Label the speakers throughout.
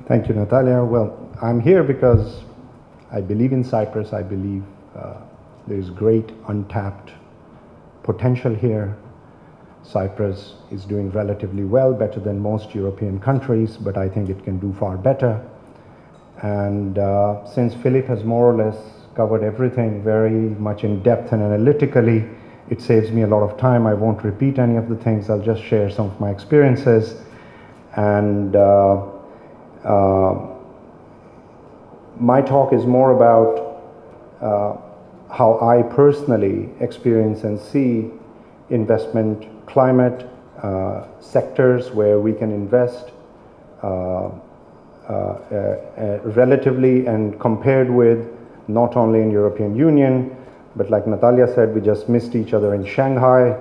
Speaker 1: Thank you, Natalia. Well, I'm here because I believe in Cyprus. I believe there's great untapped potential here. Cyprus is doing relatively well, better than most European countries, but I think it can do far better. And since Philip has more or less covered everything very much in depth and analytically, it saves me a lot of time. I won't repeat any of the things. I'll just share some of my experiences. And my talk is more about how I personally experience and see investment climate, sectors where we can invest relatively and compared with not only in European Union, but like Natalia said, we just missed each other in Shanghai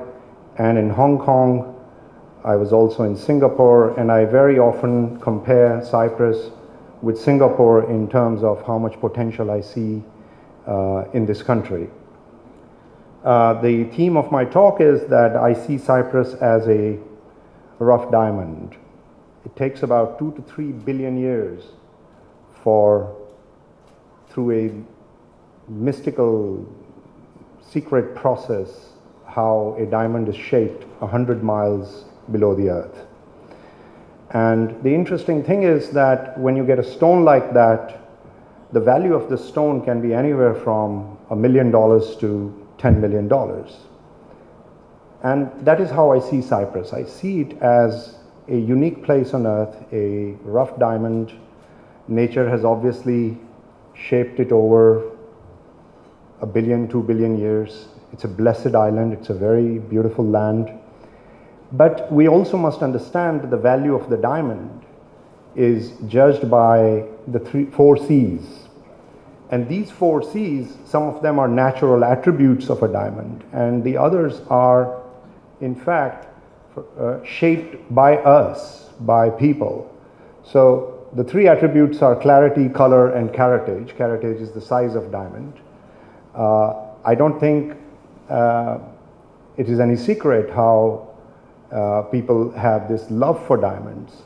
Speaker 1: and in Hong Kong. I was also in Singapore, and I very often compare Cyprus with Singapore in terms of how much potential I see in this country. The theme of my talk is that I see Cyprus as a rough diamond. It takes about 2 to 3 billion years through a mystical secret process, how a diamond is shaped 100 miles below the earth. And the interesting thing is that when you get a stone like that, the value of the stone can be anywhere from $1 million to $10 million. And that is how I see Cyprus. I see it as a unique place on earth, a rough diamond. Nature has obviously shaped it over 1 billion, 2 billion years. It's a blessed island. It's a very beautiful land. But we also must understand that the value of the diamond is judged by the 4 C's. And these 4 C's, some of them are natural attributes of a diamond, and the others are, in fact, shaped by us, by people. So the 3 attributes are clarity, color, and caratage. Caratage is the size of diamond. I don't think it is any secret how people have this love for diamonds.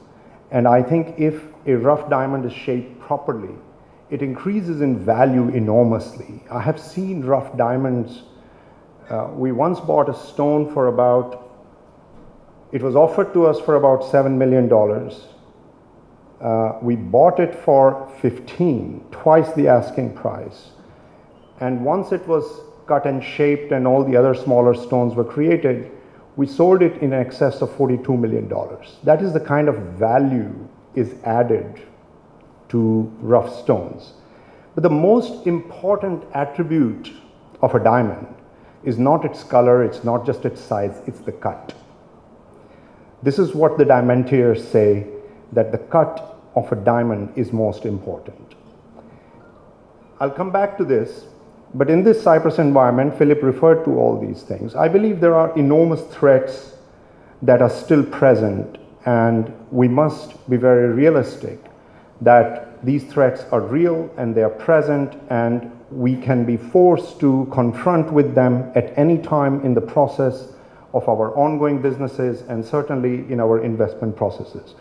Speaker 1: And I think if a rough diamond is shaped properly, it increases in value enormously. I have seen rough diamonds. We once bought a stone for it was offered to us for about $7 million. We bought it for 15, twice the asking price. And once it was cut and shaped and all the other smaller stones were created, we sold it in excess of $42 million. That is the kind of value is added to rough stones. But the most important attribute of a diamond is not its color, it's not just its size, it's the cut. This is what the diamantiers say, that the cut of a diamond is most important. I'll come back to this. But in this Cyprus environment, Philip referred to all these things. I believe there are enormous threats that are still present, and we must be very realistic that these threats are real and they are present, and we can be forced to confront with them at any time in the process of our ongoing businesses and certainly in our investment processes.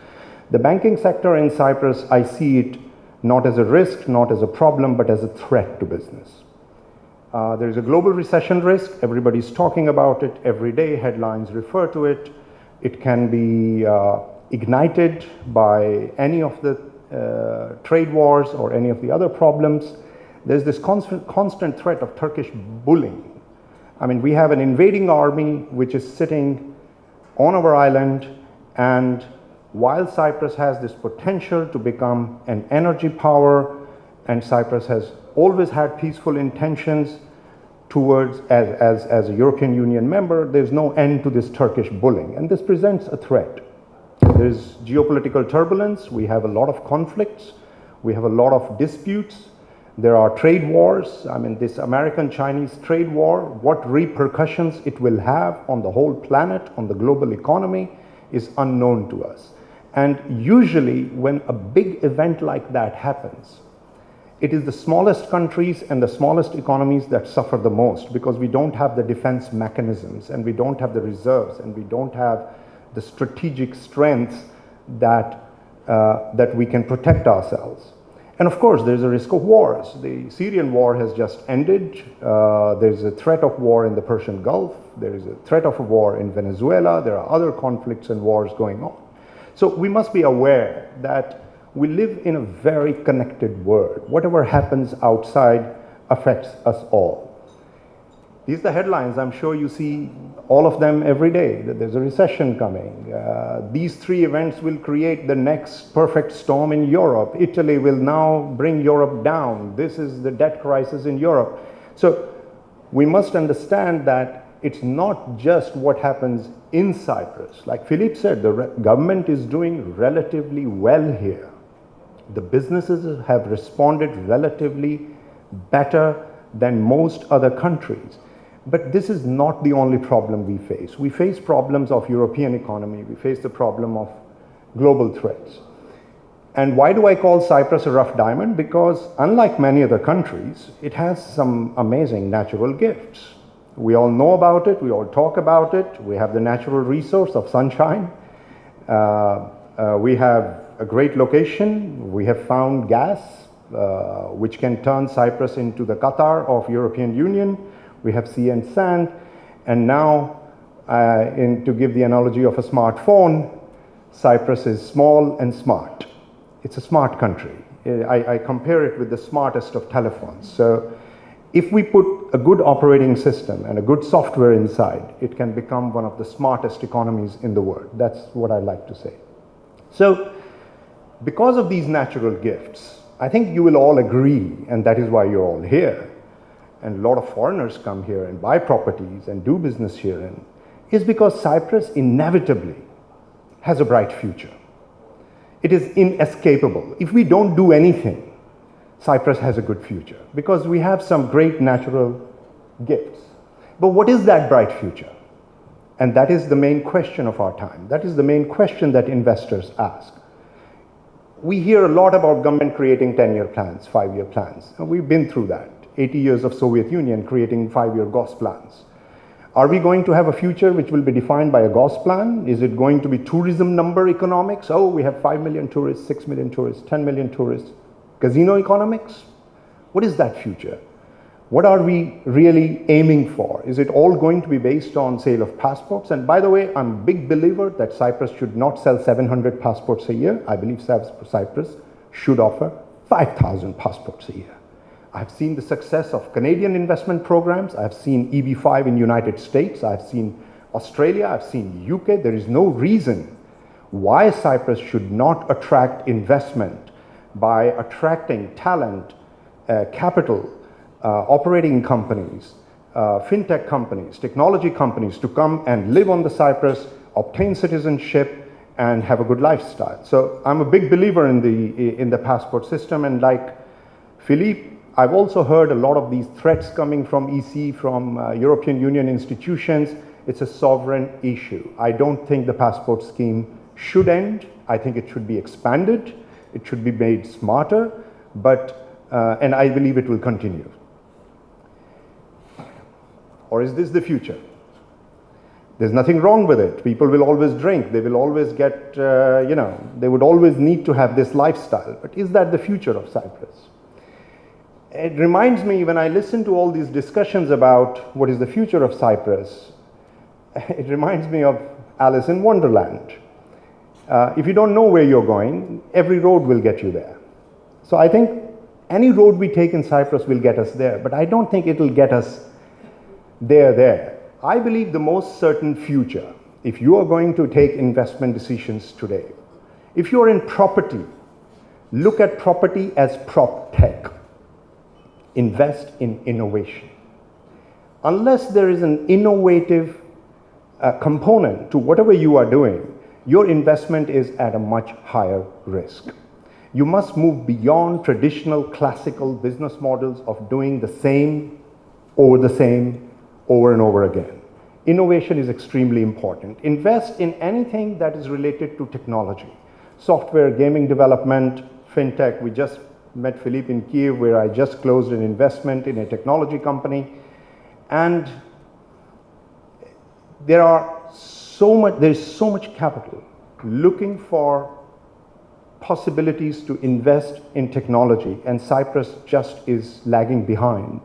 Speaker 1: The banking sector in Cyprus, I see it not as a risk, not as a problem, but as a threat to business. There is a global recession risk. Everybody's talking about it every day. Headlines refer to it. It can be ignited by any of the trade wars or any of the other problems. There's this constant threat of Turkish bullying. I mean, we have an invading army which is sitting on our island, and while Cyprus has this potential to become an energy power, and Cyprus has always had peaceful intentions towards, as a European Union member, there's no end to this Turkish bullying, and this presents a threat. There's geopolitical turbulence, we have a lot of conflicts, we have a lot of disputes, there are trade wars. I mean, this American-Chinese trade war, what repercussions it will have on the whole planet, on the global economy, is unknown to us. And usually when a big event like that happens, it is the smallest countries and the smallest economies that suffer the most, because we don't have the defense mechanisms, and we don't have the reserves, and we don't have the strategic strengths that that we can protect ourselves. And of course, there's a risk of wars. The Syrian war has just ended. There's a threat of war in the Persian Gulf. There is a threat of a war in Venezuela. There are other conflicts and wars going on. So we must be aware that we live in a very connected world. Whatever happens outside affects us all. These are the headlines. I'm sure you see all of them every day, that there's a recession coming. These three events will create the next perfect storm in Europe. Italy will now bring Europe down. This is the debt crisis in Europe. So we must understand that it's not just what happens in Cyprus. Like Philippe said, the government is doing relatively well here. The businesses have responded relatively better than most other countries. But this is not the only problem we face. We face problems of European economy. We face the problem of global threats. And why do I call Cyprus a rough diamond? Because unlike many other countries, it has some amazing natural gifts. We all know about it. We all talk about it. We have the natural resource of sunshine. We have a great location. We have found gas, which can turn Cyprus into the Qatar of European Union. We have sea and sand, and now, to give the analogy of a smartphone, Cyprus is small and smart. It's a smart country. I compare it with the smartest of telephones. So if we put a good operating system and a good software inside, it can become one of the smartest economies in the world. That's what I like to say. So because of these natural gifts, I think you will all agree, and that is why you're all here, and a lot of foreigners come here and buy properties and do business here, is because Cyprus inevitably has a bright future. It is inescapable. If we don't do anything, Cyprus has a good future because we have some great natural gifts. But what is that bright future? And that is the main question of our time. That is the main question that investors ask. We hear a lot about government creating 10-year plans, 5-year plans, and we've been through that. 80 years of Soviet Union creating 5-year GOS plans. Are we going to have a future which will be defined by a GOS plan? Is it going to be tourism number economics? Oh, we have 5 million tourists, 6 million tourists, 10 million tourists. Casino economics? What is that future? What are we really aiming for? Is it all going to be based on sale of passports? And by the way, I'm a big believer that Cyprus should not sell 700 passports a year. I believe Cyprus should offer 5,000 passports a year. I've seen the success of Canadian investment programs. I've seen EB5 in United States. I've seen Australia. I've seen UK. There is no reason why Cyprus should not attract investment by attracting talent, capital, operating companies, fintech companies, technology companies to come and live on the Cyprus, obtain citizenship, and have a good lifestyle. So I'm a big believer in the passport system, and like Philippe, I've also heard a lot of these threats coming from EC, from European Union institutions. It's a sovereign issue. I don't think the passport scheme should end. I think it should be expanded. It should be made smarter, and I believe it will continue. Or is this the future? There's nothing wrong with it. People will always drink. They will always get, they would always need to have this lifestyle. But is that the future of Cyprus? It reminds me, when I listen to all these discussions about what is the future of Cyprus, it reminds me of Alice in Wonderland. If you don't know where you're going, every road will get you there. So I think any road we take in Cyprus will get us there, but I don't think it'll get us there. I believe the most certain future, if you are going to take investment decisions today, if you're in property, look at property as prop tech. Invest in innovation. Unless there is an innovative component to whatever you are doing, your investment is at a much higher risk. You must move beyond traditional classical business models of doing the same over and over again. Innovation is extremely important. Invest in anything that is related to technology. Software, gaming development, fintech. We just met Philippe in Kiev, where I just closed an investment in a technology company. And there is so much capital looking for possibilities to invest in technology, and Cyprus just is lagging behind,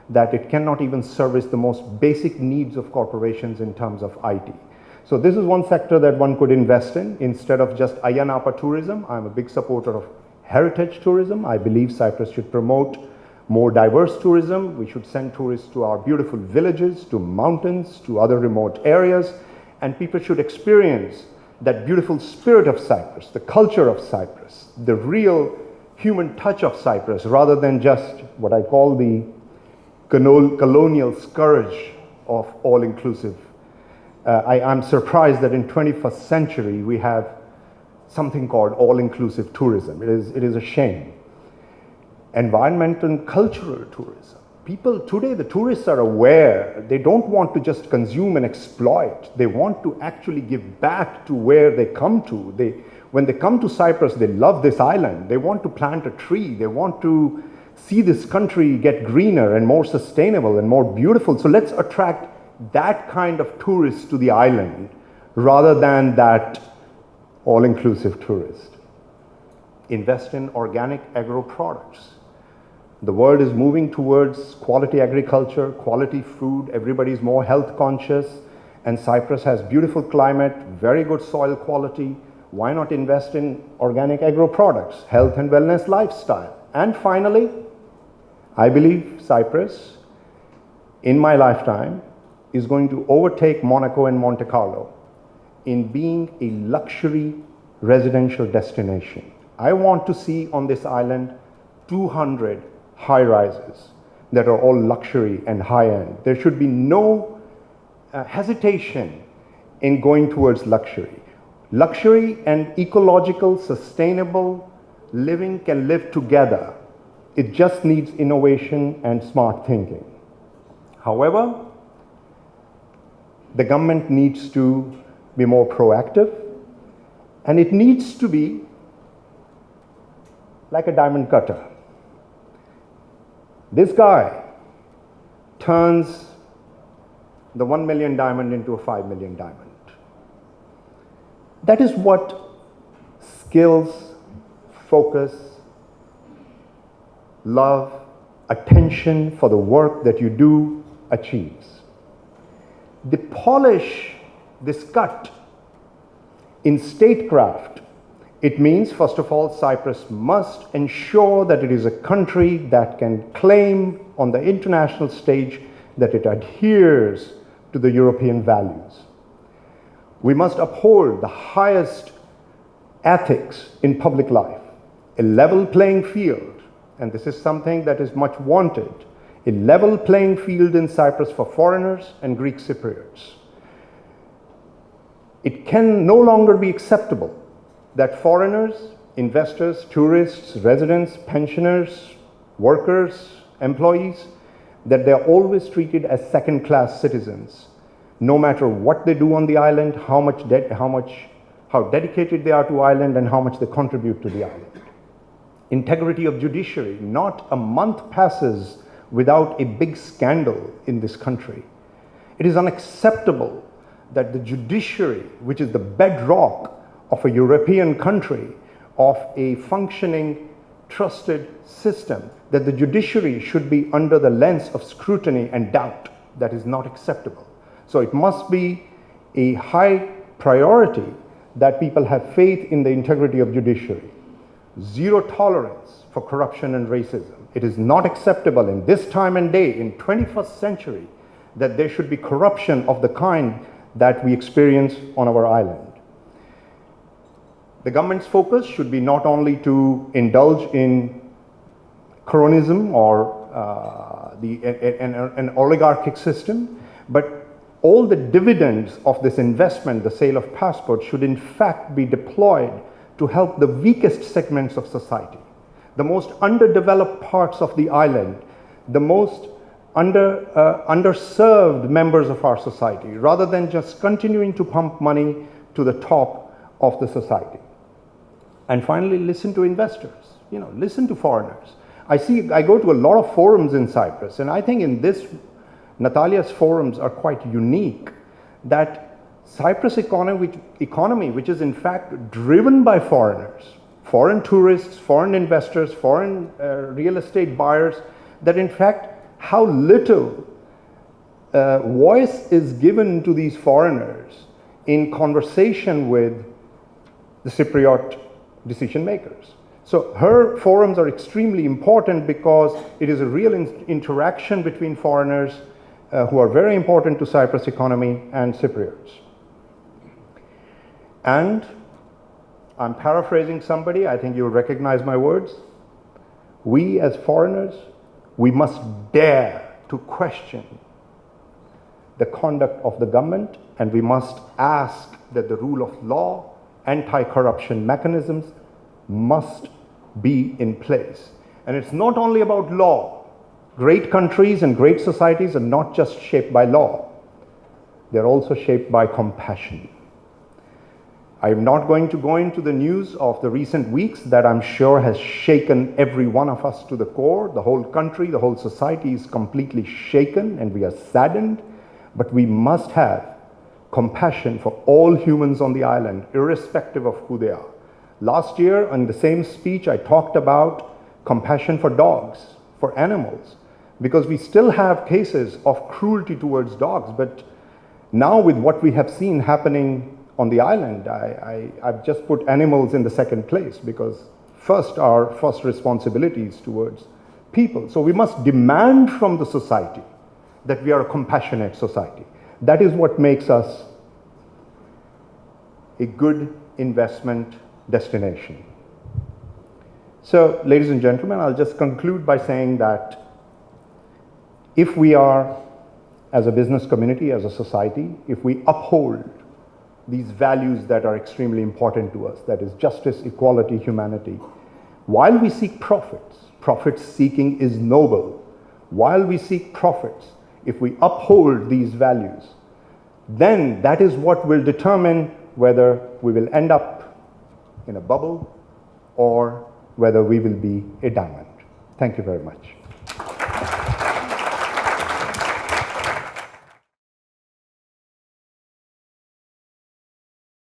Speaker 1: that it cannot even service the most basic needs of corporations in terms of IT. So this is one sector that one could invest in instead of just Ayanapa tourism. I'm a big supporter of heritage tourism. I believe Cyprus should promote more diverse tourism. We should send tourists to our beautiful villages, to mountains, to other remote areas, and people should experience that beautiful spirit of Cyprus, the culture of Cyprus, the real human touch of Cyprus, rather than just what I call the colonial scourge of all-inclusive. I'm surprised that in 21st century we have something called all-inclusive tourism. It is a shame. Environmental and cultural tourism. People today, the tourists are aware. They don't want to just consume and exploit. They want to actually give back to where they come to. When they come to Cyprus, they love this island. They want to plant a tree. They want to see this country get greener and more sustainable and more beautiful. So let's attract that kind of tourists to the island rather than that all-inclusive tourist. Invest in organic agro products. The world is moving towards quality agriculture, quality food. Everybody's more health conscious, and Cyprus has beautiful climate, very good soil quality. Why not invest in organic agro products, health and wellness lifestyle? And finally, I believe Cyprus, in my lifetime, is going to overtake Monaco and Monte Carlo in being a luxury residential destination. I want to see on this island 200 high-rises that are all luxury and high-end. There should be no hesitation in going towards luxury. Luxury and ecological, sustainable living can live together. It just needs innovation and smart thinking. However, the government needs to be more proactive, and it needs to be like a diamond cutter. This guy turns the 1 million diamond into a 5 million diamond. That is what skills, focus, love, attention for the work that you do achieves. The polish, this cut in statecraft, it means, first of all, Cyprus must ensure that it is a country that can claim on the international stage that it adheres to the European values. We must uphold the highest ethics in public life, a level playing field, and this is something that is much wanted, a level playing field in Cyprus for foreigners and Greek Cypriots. It can no longer be acceptable that foreigners, investors, tourists, residents, pensioners, workers, employees, that they're always treated as second-class citizens, no matter what they do on the island, how dedicated they are to the island, and how much they contribute to the island. Integrity of judiciary. Not a month passes without a big scandal in this country. It is unacceptable that the judiciary, which is the bedrock of a European country, of a functioning, trusted system, that the judiciary should be under the lens of scrutiny and doubt. That is not acceptable. So it must be a high priority that people have faith in the integrity of judiciary. Zero tolerance for corruption and racism. It is not acceptable in this time and day, in 21st century, that there should be corruption of the kind that we experience on our island. The government's focus should be not only to indulge in cronyism or an oligarchic system, but all the dividends of this investment, the sale of passports, should in fact be deployed to help the weakest segments of society, the most underdeveloped parts of the island, the most underserved members of our society, rather than just continuing to pump money to the top of the society. And finally, listen to investors, listen to foreigners. I go to a lot of forums in Cyprus, and I think in this, Natalia's forums are quite unique, that Cyprus economy, which is in fact driven by foreigners, foreign tourists, foreign investors, foreign real estate buyers, that in fact how little voice is given to these foreigners in conversation with the Cypriot decision makers. So her forums are extremely important because it is a real interaction between foreigners who are very important to Cyprus economy and Cypriots. And I'm paraphrasing somebody, I think you'll recognize my words. We as foreigners, we must dare to question the conduct of the government, and we must ask that the rule of law, anti-corruption mechanisms must be in place. And it's not only about law. Great countries and great societies are not just shaped by law. They're also shaped by compassion. I'm not going to go into the news of the recent weeks that I'm sure has shaken every one of us to the core. The whole country, the whole society is completely shaken and we are saddened. But we must have compassion for all humans on the island, irrespective of who they are. Last year, in the same speech, I talked about compassion for dogs, for animals, because we still have cases of cruelty towards dogs. But now with what we have seen happening on the island, I've just put animals in the second place because our first responsibility is towards people. So we must demand from the society that we are a compassionate society. That is what makes us a good investment destination. So, ladies and gentlemen, I'll just conclude by saying that if we are, as a business community, as a society, if we uphold these values that are extremely important to us, that is justice, equality, humanity, while we seek profits, profit seeking is noble. While we seek profits, if we uphold these values, then that is what will determine whether we will end up in a bubble or whether we will be a diamond. Thank you very much.